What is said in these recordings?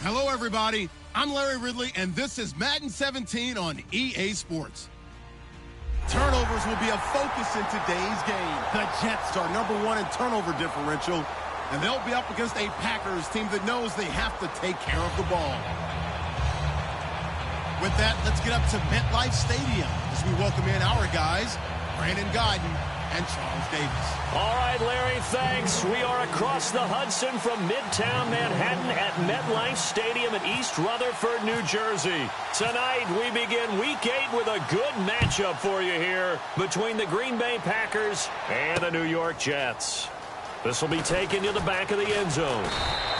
Hello, everybody. I'm Larry Ridley, and this is Madden 17 on EA Sports. Turnovers will be a focus in today's game. The Jets are #1 in turnover differential, and they'll be up against a Packers team that knows they have to take care of the ball. With that, let's get up to MetLife Stadium as we welcome in our guys, Brandon Guyton and Charles Davis. All right, Larry, thanks. We are across the Hudson from Midtown Manhattan at MetLife Stadium in East Rutherford, New Jersey. Tonight, we begin Week 8 with a good matchup for you here between the Green Bay Packers and the New York Jets. This will be taken to the back of the end zone,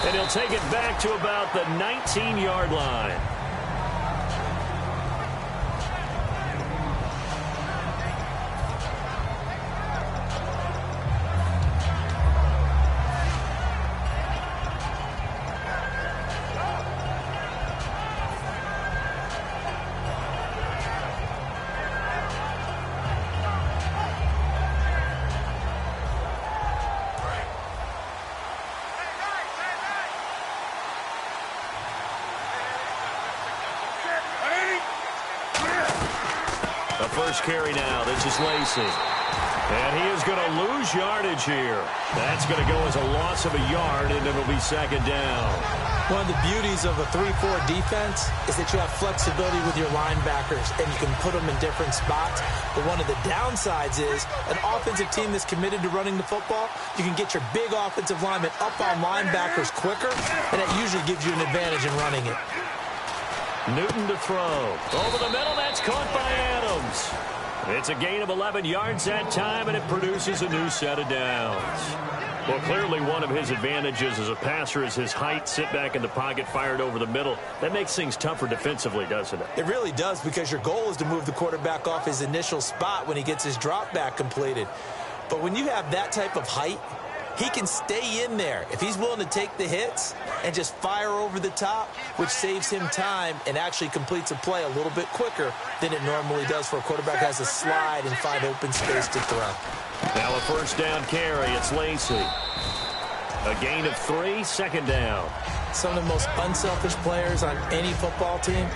and he'll take it back to about the 19-yard line. First carry now. This is Lacey. And he is going to lose yardage here. That's going to go as a loss of a yard, and it'll be second down. One of the beauties of a 3-4 defense is that you have flexibility with your linebackers, and you can put them in different spots. But one of the downsides is an offensive team that's committed to running the football, you can get your big offensive linemen up on linebackers quicker, and that usually gives you an advantage in running it. Newton to throw. Over the middle, that's caught by Adams. It's a gain of 11 yards that time, and it produces a new set of downs. Well, clearly one of his advantages as a passer is his height, sit back in the pocket, fired over the middle. That makes things tougher defensively, doesn't it? It really does, because your goal is to move the quarterback off his initial spot when he gets his drop back completed. But when you have that type of height, he can stay in there if he's willing to take the hits and just fire over the top, which saves him time and actually completes a play a little bit quicker than it normally does for a quarterback who has to slide and find open space to throw. Now a first down carry. It's Lacey. A gain of 3, second down. Some of the most unselfish players on any football team,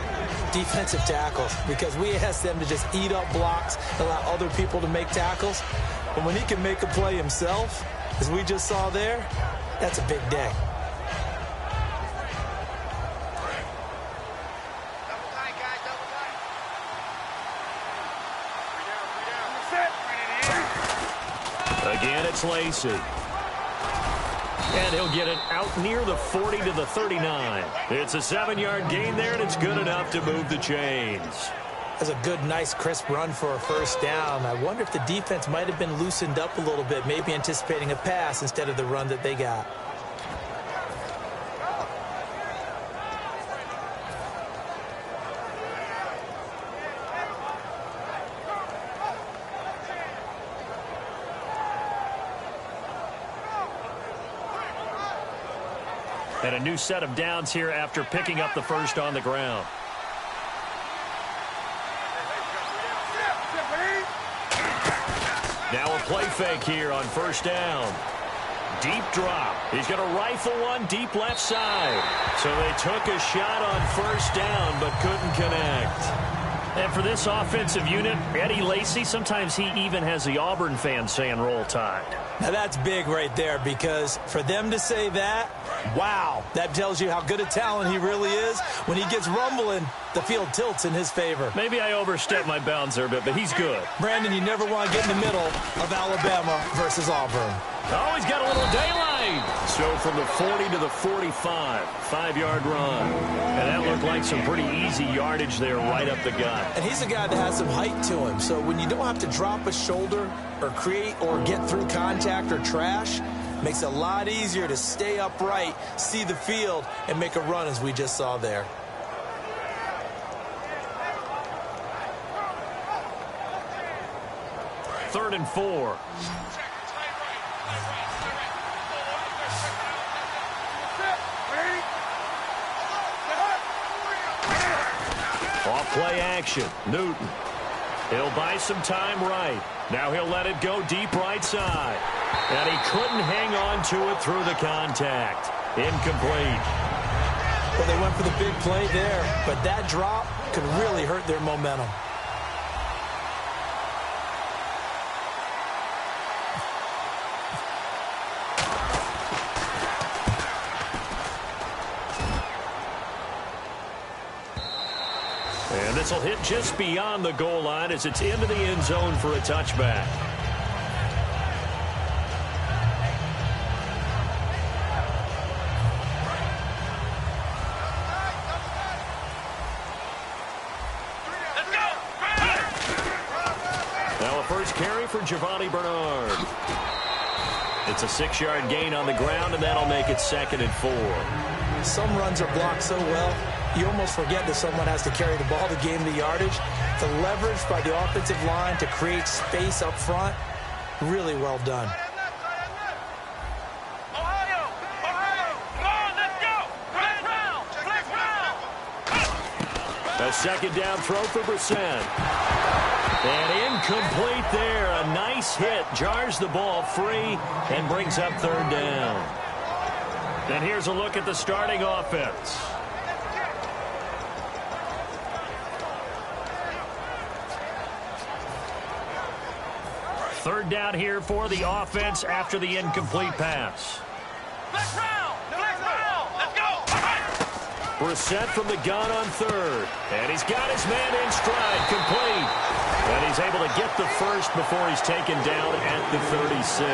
defensive tackles, because we ask them to just eat up blocks, allow other people to make tackles. But when he can make a play himself, as we just saw there, that's a big day. Again, it's Lacey. And he'll get it out near the 40 to the 39. It's a 7-yard gain there, and it's good enough to move the chains. That's a good, nice, crisp run for a first down. I wonder if the defense might have been loosened up a little bit, maybe anticipating a pass instead of the run that they got. And a new set of downs here after picking up the first on the ground. Now a play fake here on first down. Deep drop. He's going to rifle one deep left side. So they took a shot on first down but couldn't connect. And for this offensive unit, Eddie Lacy, sometimes he even has the Auburn fans saying roll tide. Now that's big right there, because for them to say that, wow, that tells you how good a talent he really is. When he gets rumbling, the field tilts in his favor. Maybe I overstepped my bounds there a bit, but he's good. Brandon, you never want to get in the middle of Alabama versus Auburn. Oh, he's got a little daylight. So from the 40 to the 45, 5-yard run. And that looked like some pretty easy yardage there right up the gut. And he's a guy that has some height to him. So when you don't have to drop a shoulder or create or get through contact or trash, makes it a lot easier to stay upright, see the field, and make a run as we just saw there. Third and 4. Off play action. Newton. He'll buy some time right. Now he'll let it go deep right side. And he couldn't hang on to it through the contact. Incomplete. Well, they went for the big play there, but that drop could really hurt their momentum. And this will hit just beyond the goal line as it's into the end zone for a touchback. Now a first carry for Giovanni Bernard. It's a 6-yard gain on the ground, and that'll make it 2nd and 4. Some runs are blocked so well, you almost forget that someone has to carry the ball to gain the yardage. The leverage by the offensive line to create space up front, really well done. A 2nd down throw for Brissett. And incomplete there. A nice hit. Jars the ball free and brings up 3rd down. And here's a look at the starting offense. Third down here for the offense after the incomplete pass. Brissett from the gun on 3rd. And he's got his man in stride, complete. And he's able to get the first before he's taken down at the 36.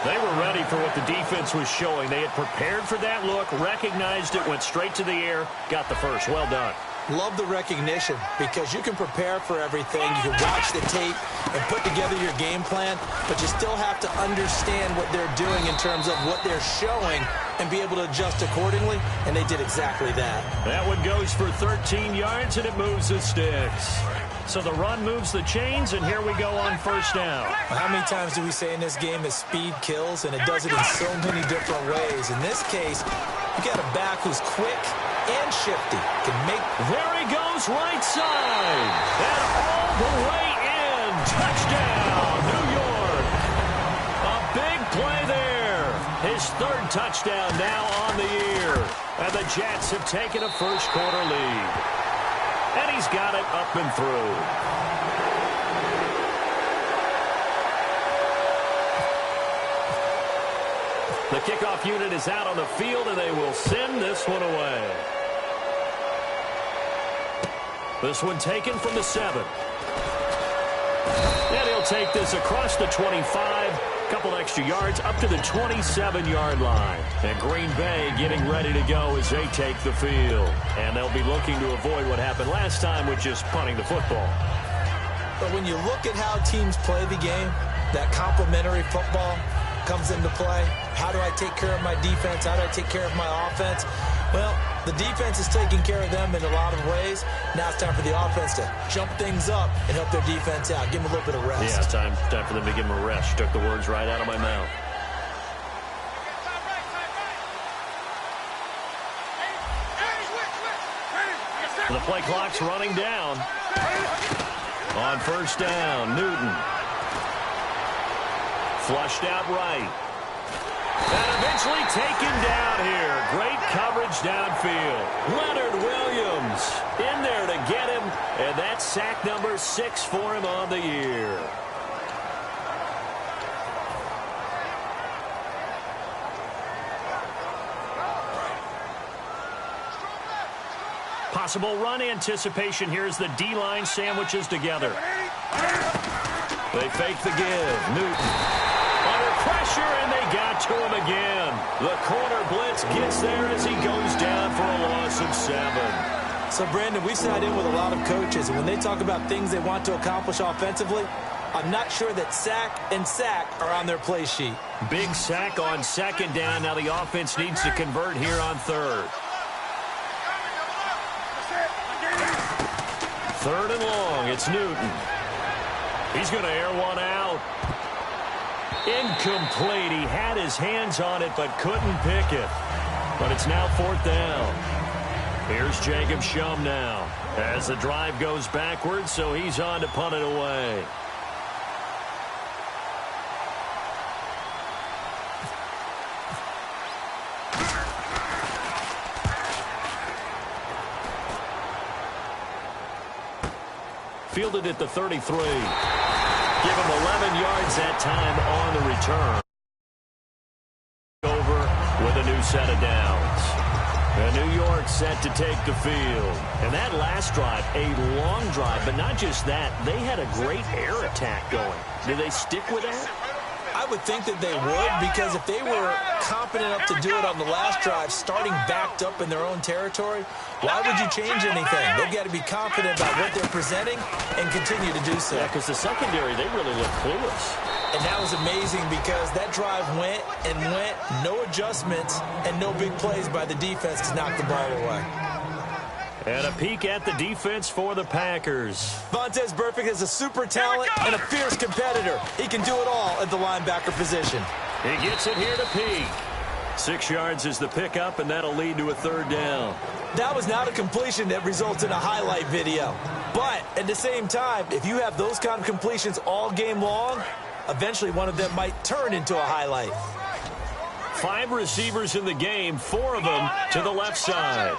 They were ready for what the defense was showing. They had prepared for that look, recognized it, went straight to the air, got the first. Well done. Love the recognition because you can prepare for everything. You can watch the tape and put together your game plan, but you still have to understand what they're doing in terms of what they're showing and be able to adjust accordingly, and they did exactly that. That one goes for 13 yards, and it moves the sticks. So the run moves the chains, and here we go on 1st down. How many times do we say in this game that speed kills, and it does it in so many different ways? In this case, you got a back who's quick and shifty. There he goes, right side. And all the way in. Touchdown, New York. A big play there. His 3rd touchdown now on the year. And the Jets have taken a first-quarter lead. And he's got it up and through. The kickoff unit is out on the field, and they will send this one away. This one taken from the 7. And he'll take this across the 25. Couple extra yards up to the 27-yard line. And Green Bay getting ready to go as they take the field. And they'll be looking to avoid what happened last time with just punting the football. But when you look at how teams play the game, that complementary football comes into play. How do I take care of my defense? How do I take care of my offense? Well, the defense is taking care of them in a lot of ways. Now it's time for the offense to jump things up and help their defense out. Give them a little bit of rest. Yeah, it's time for them to give them a rest. You took the words right out of my mouth. The play clock's running down. On 1st down, Newton. Flushed out right. And eventually taken down here. Great coverage downfield. Leonard Williams in there to get him. And that's sack number 6 for him on the year. Possible run anticipation here as the D-line sandwiches together. They fake the give. Newton. Under pressure, and they got to him again. The corner blitz gets there as he goes down for a loss of 7. So, Brandon, we sat in with a lot of coaches, and when they talk about things they want to accomplish offensively, I'm not sure that sack and sack are on their play sheet. Big sack on 2nd down. Now the offense needs to convert here on 3rd. 3rd and long. It's Newton. He's going to air one out. Incomplete. He had his hands on it but couldn't pick it. But it's now 4th down. Here's Jacob Shum now as the drive goes backwards, so he's on to punt it away. Fielded at the 33. Give him 11 yards that time on the return. Over with a new set of downs. And New York set to take the field. And that last drive, a long drive, but not just that. They had a great air attack going. Did they stick with that? I would think that they would, because if they were confident enough to do it on the last drive, starting backed up in their own territory, why would you change anything? They've got to be confident about what they're presenting and continue to do so. Yeah, because the secondary, they really look clueless. And that was amazing because that drive went and went, no adjustments, and no big plays by the defense to knock the ball away. And a peek at the defense for the Packers. Vontaze Burfict is a super talent and a fierce competitor. He can do it all at the linebacker position. He gets it here to peek. 6 yards is the pickup, and that'll lead to a third down. That was not a completion that results in a highlight video. But at the same time, if you have those kind of completions all game long, eventually one of them might turn into a highlight. 5 receivers in the game, 4 of them to the left side.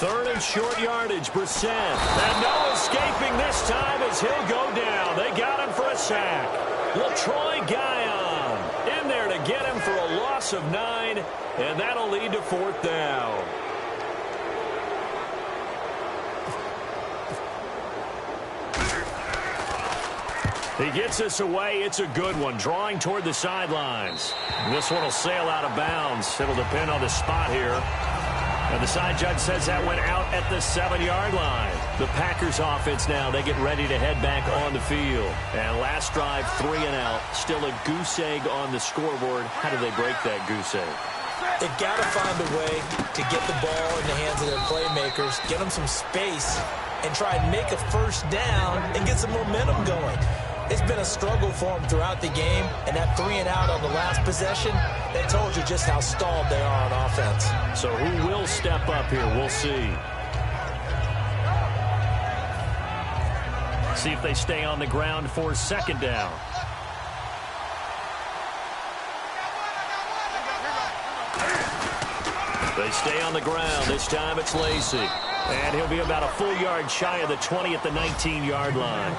Third and short yardage, Brissett. And no escaping this time as he'll go down. They got him for a sack. LaTroy Guion in there to get him for a loss of 9, and that'll lead to 4th down. He gets this away. It's a good one, drawing toward the sidelines. This one will sail out of bounds. It'll depend on the spot here. And the side judge says that went out at the 7-yard line. The Packers offense now, they get ready to head back on the field. And last drive, 3 and out. Still a goose egg on the scoreboard. How do they break that goose egg? They've got to find a way to get the ball in the hands of their playmakers, get them some space, and try and make a first down and get some momentum going. It's been a struggle for them throughout the game, and that 3 and out on the last possession, that told you just how stalled they are on offense. So who will step up here? We'll see. See if they stay on the ground for 2nd down. They stay on the ground. This time it's Lacy. And he'll be about a full yard shy of the 20 at the 19-yard line.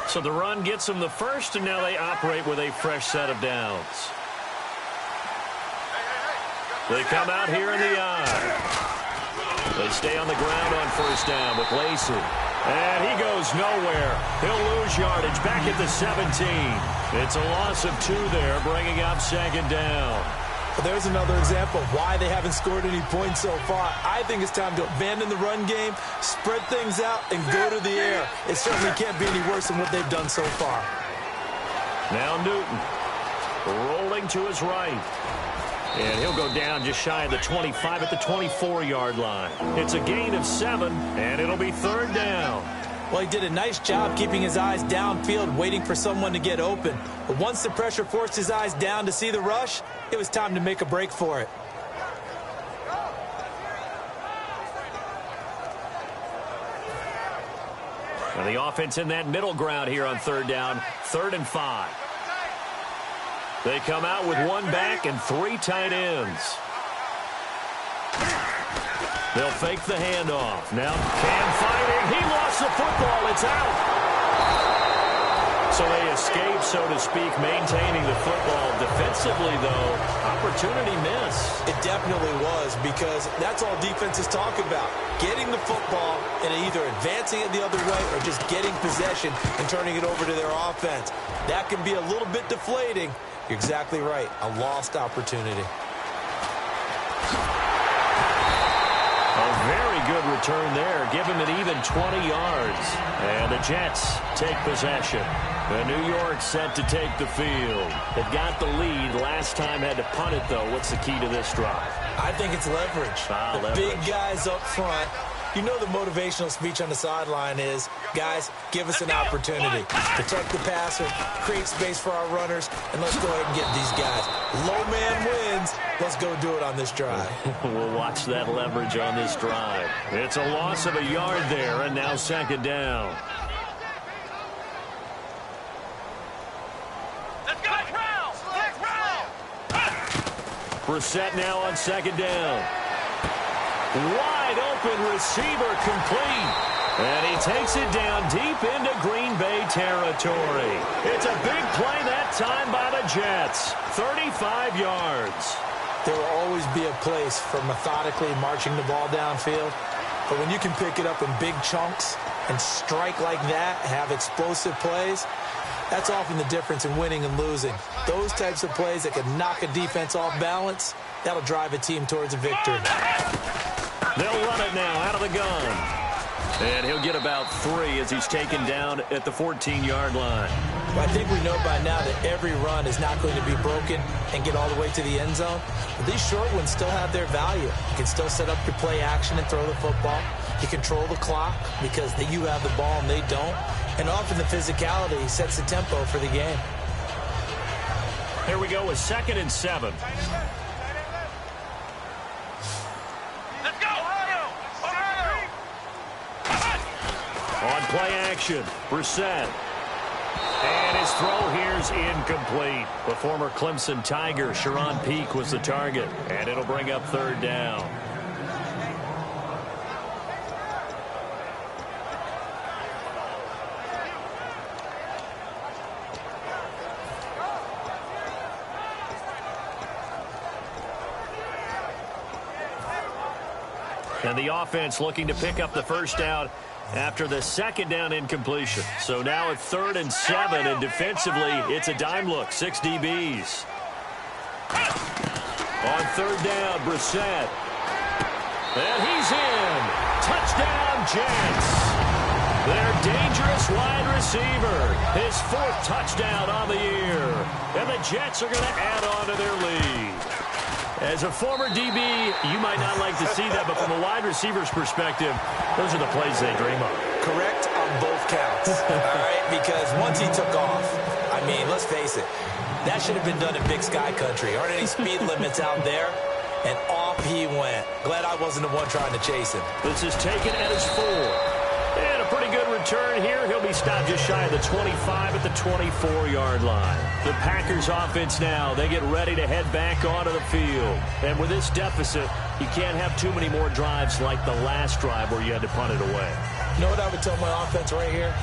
So the run gets them the first, and now they operate with a fresh set of downs. They come out here in the eye. They stay on the ground on 1st down with Lacy. And he goes nowhere. He'll lose yardage back at the 17. It's a loss of 2 there, bringing up 2nd down. Well, there's another example of why they haven't scored any points so far. I think it's time to abandon the run game, spread things out, and go to the air. It certainly can't be any worse than what they've done so far. Now Newton rolling to his right. And he'll go down just shy of the 25 at the 24-yard line. It's a gain of 7, and it'll be 3rd down. Well, he did a nice job keeping his eyes downfield, waiting for someone to get open. But once the pressure forced his eyes down to see the rush, it was time to make a break for it. And the offense in that middle ground here on 3rd down, 3rd and 5. They come out with 1 back and 3 tight ends. They'll fake the handoff. Now Cam fighting. He lost the football. It's out. So they escape, so to speak, maintaining the football. Defensively, though, opportunity missed. It definitely was, because that's all defenses talk about. Getting the football and either advancing it the other way or just getting possession and turning it over to their offense. That can be a little bit deflating. You're exactly right. A lost opportunity. A very good return there. Give him an even 20 yards. And the Jets take possession. And New York set to take the field. They've got the lead. Last time had to punt it, though. What's the key to this drive? I think it's leverage. Leverage. Big guys up front You know the motivational speech on the sideline is, guys, give us an opportunity. Protect the passer, create space for our runners, and let's go ahead and get these guys. Low man wins. Let's go do it on this drive. We'll watch that leverage on this drive. It's a loss of a yard there, and now second down. Let's go, Browns! Let's roll! Brissett now on second down. Wide open receiver complete. And he takes it down deep into Green Bay territory. It's a big play that time by the Jets. 35 yards. There will always be a place for methodically marching the ball downfield. But when you can pick it up in big chunks and strike like that, have explosive plays, that's often the difference in winning and losing. Those types of plays that can knock a defense off balance, that'll drive a team towards a victory. They'll run it now out of the gun. And he'll get about 3 as he's taken down at the 14-yard line. Well, I think we know by now that every run is not going to be broken and get all the way to the end zone. But these short ones still have their value. You can still set up your play action and throw the football. You control the clock because you have the ball and they don't. And often the physicality sets the tempo for the game. Here we go with 2nd and 7. Let's go! On play action, Brissett. And his throw here's incomplete. The former Clemson Tiger, Sharon Peak, was the target. And it'll bring up 3rd down. And the offense looking to pick up the first down after the 2nd down incompletion. So now it's 3rd and 7, and defensively, it's a dime look, 6 DBs. On 3rd down, Brissett. And he's in. Touchdown, Jets. Their dangerous wide receiver. His 4th touchdown on the year. And the Jets are going to add on to their lead. As a former DB, you might not like to see that, but from a wide receiver's perspective, those are the plays they dream of. Correct on both counts, all right? Because once he took off, I mean, let's face it, that should have been done in Big Sky Country. Aren't any speed limits out there? And off he went. Glad I wasn't the one trying to chase him. This is taken at his 4. And a pretty good return here. He'll be stopped just shy of the 25 at the 24-yard line. The Packers offense now, they get ready to head back onto the field. And with this deficit, you can't have too many more drives like the last drive where you had to punt it away. You know what I would tell my offense right here?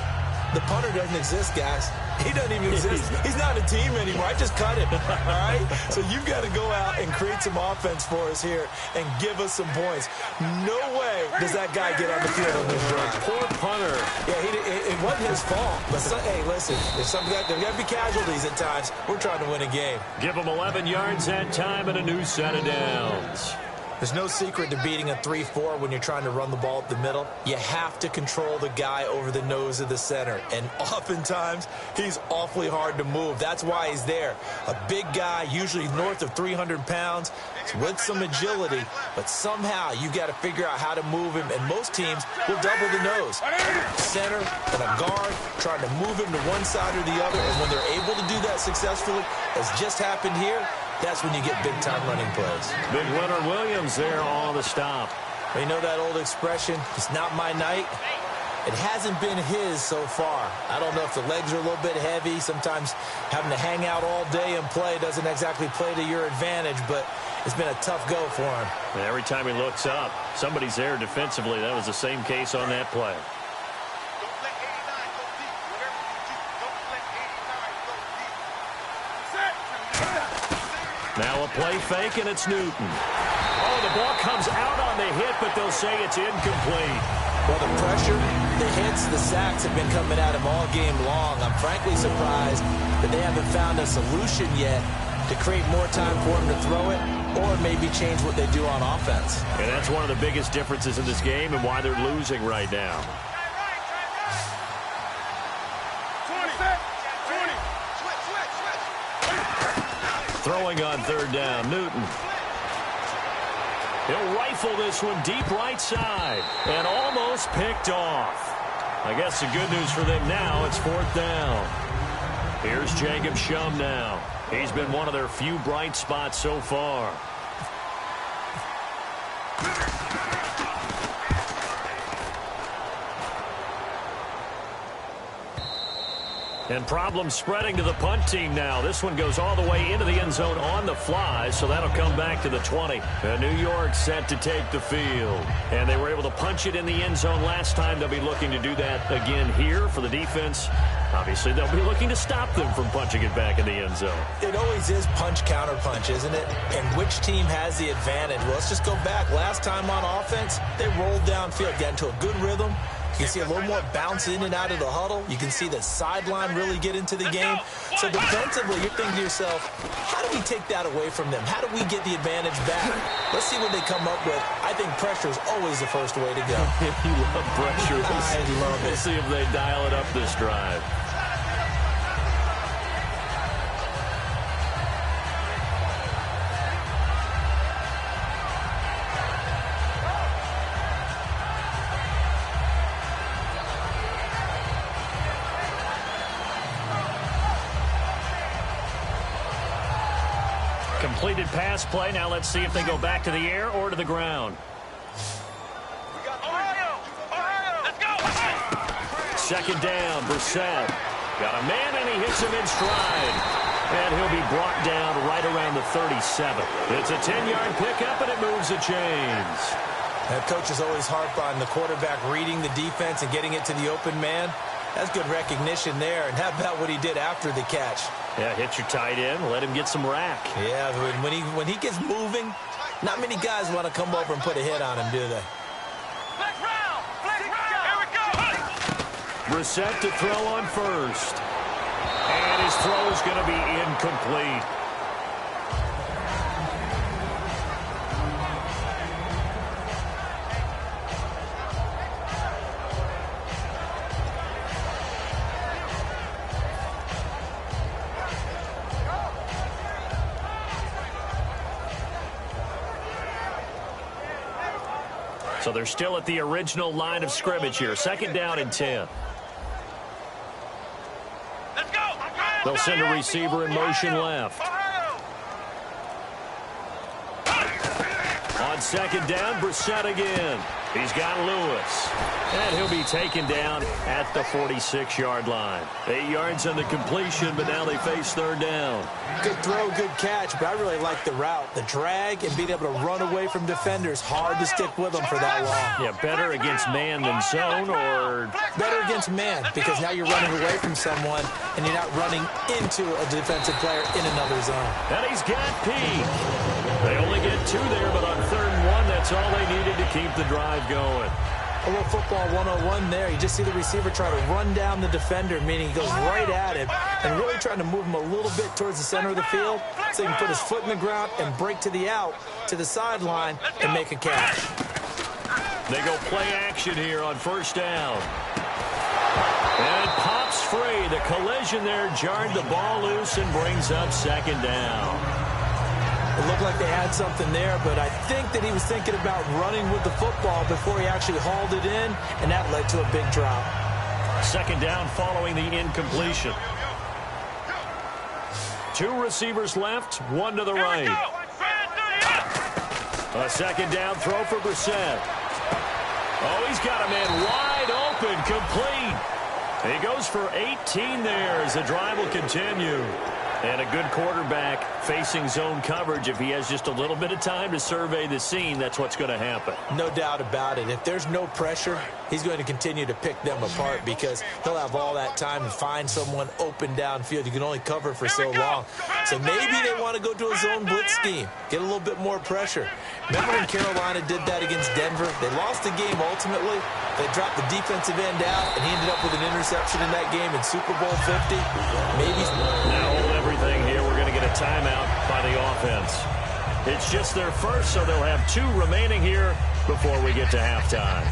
The punter doesn't exist, guys. He doesn't even exist. He's not a team anymore. I just cut him, all right? So you've got to go out and create some offense for us here and give us some points. No way does that guy get on the field on this drive. Poor punter. Yeah, it wasn't his fault. But, hey, listen, there's got to be casualties at times. We're trying to win a game. Give him 11 yards that time and a new set of downs. There's no secret to beating a 3-4 when you're trying to run the ball up the middle. You have to control the guy over the nose of the center. And oftentimes, he's awfully hard to move. That's why he's there. A big guy, usually north of 300 pounds, with some agility. But somehow, you've got to figure out how to move him. And most teams will double the nose. Center and a guard trying to move him to one side or the other. And when they're able to do that successfully, as just happened here, that's when you get big-time running plays. Big Leonard Williams there on the stop. You know that old expression, it's not my night? It hasn't been his so far. I don't know if the legs are a little bit heavy. Sometimes having to hang out all day and play doesn't exactly play to your advantage, but it's been a tough go for him. And every time he looks up, somebody's there defensively. That was the same case on that play. Now a play fake, and it's Newton. Oh, the ball comes out on the hit, but they'll say it's incomplete. Well, the pressure, the hits, the sacks have been coming at him all game long. I'm frankly surprised that they haven't found a solution yet to create more time for him to throw it or maybe change what they do on offense. And that's one of the biggest differences in this game and why they're losing right now. Throwing on 3rd down, Newton. He'll rifle this one deep right side and almost picked off. I guess the good news for them now, it's 4th down. Here's Jacob Shum now. He's been one of their few bright spots so far. And problems spreading to the punt team now. This one goes all the way into the end zone on the fly, so that'll come back to the 20. New York set to take the field. And they were able to punch it in the end zone last time. They'll be looking to do that again here for the defense. Obviously, they'll be looking to stop them from punching it back in the end zone. It always is punch-counter-punch, isn't it? And which team has the advantage? Well, let's just go back. Last time on offense, they rolled downfield, got into a good rhythm. You can see a little more bounce in and out of the huddle. You can see the sideline really get into the game. So defensively, you're thinking to yourself, how do we take that away from them? How do we get the advantage back? Let's see what they come up with. I think pressure is always the first way to go. You love pressure. I love it. Let's see if they dial it up this drive. Completed pass play. Now let's see if they go back to the air or to the ground. Ohio! Let's go! 2nd down, Brissett. Got a man, and he hits him in stride. And he'll be brought down right around the 37. It's a 10-yard pickup, and it moves the chains. That coach is always harp on the quarterback reading the defense and getting it to the open man. That's good recognition there. And how about what he did after the catch? Yeah, hit your tight end. Let him get some rack. Yeah, when he gets moving, not many guys want to come over and put a hit on him, do they? Flex round! Here we go! Brissett to throw on first. And his throw is going to be incomplete. So they're still at the original line of scrimmage here. 2nd down and 10. Let's go! They'll send a receiver in motion left. On 2nd down, Brissett again. He's got Lewis. And he'll be taken down at the 46-yard line. 8 yards on the completion, but now they face 3rd down. Good throw, good catch, but I really like the route. The drag and being able to run away from defenders. Hard to stick with them for that long. Yeah, better against man than zone, or better against man, because now you're running away from someone and you're not running into a defensive player in another zone. And he's got Pete. They only get 2 there, but on 3rd and 1, that's all they needed to keep the drive going. A little football 101 there. You just see the receiver try to run down the defender, meaning he goes right at him and really trying to move him a little bit towards the center of the field so he can put his foot in the ground and break to the out, to the sideline, and make a catch. They go play action here on 1st down. And it pops free. The collision there jarred the ball loose and brings up 2nd down. It looked like they had something there, but I think that he was thinking about running with the football before he actually hauled it in, and that led to a big drop. 2nd down following the incompletion. 2 receivers left, 1 to the right. A 2nd down throw for Brissett. Oh, he's got a man wide open, complete. He goes for 18 there as the drive will continue. And a good quarterback facing zone coverage. If he has just a little bit of time to survey the scene, that's what's going to happen. No doubt about it. If there's no pressure, he's going to continue to pick them apart because he'll have all that time to find someone open downfield. You can only cover for so long. So maybe they want to go to a zone blitz scheme, get a little bit more pressure. Remember when Carolina did that against Denver? They lost the game ultimately. They dropped the defensive end out, and he ended up with an interception in that game in Super Bowl 50. Maybe. Now hold everything here. We're going to get a timeout by the offense. It's just their first, so they'll have 2 remaining here before we get to halftime.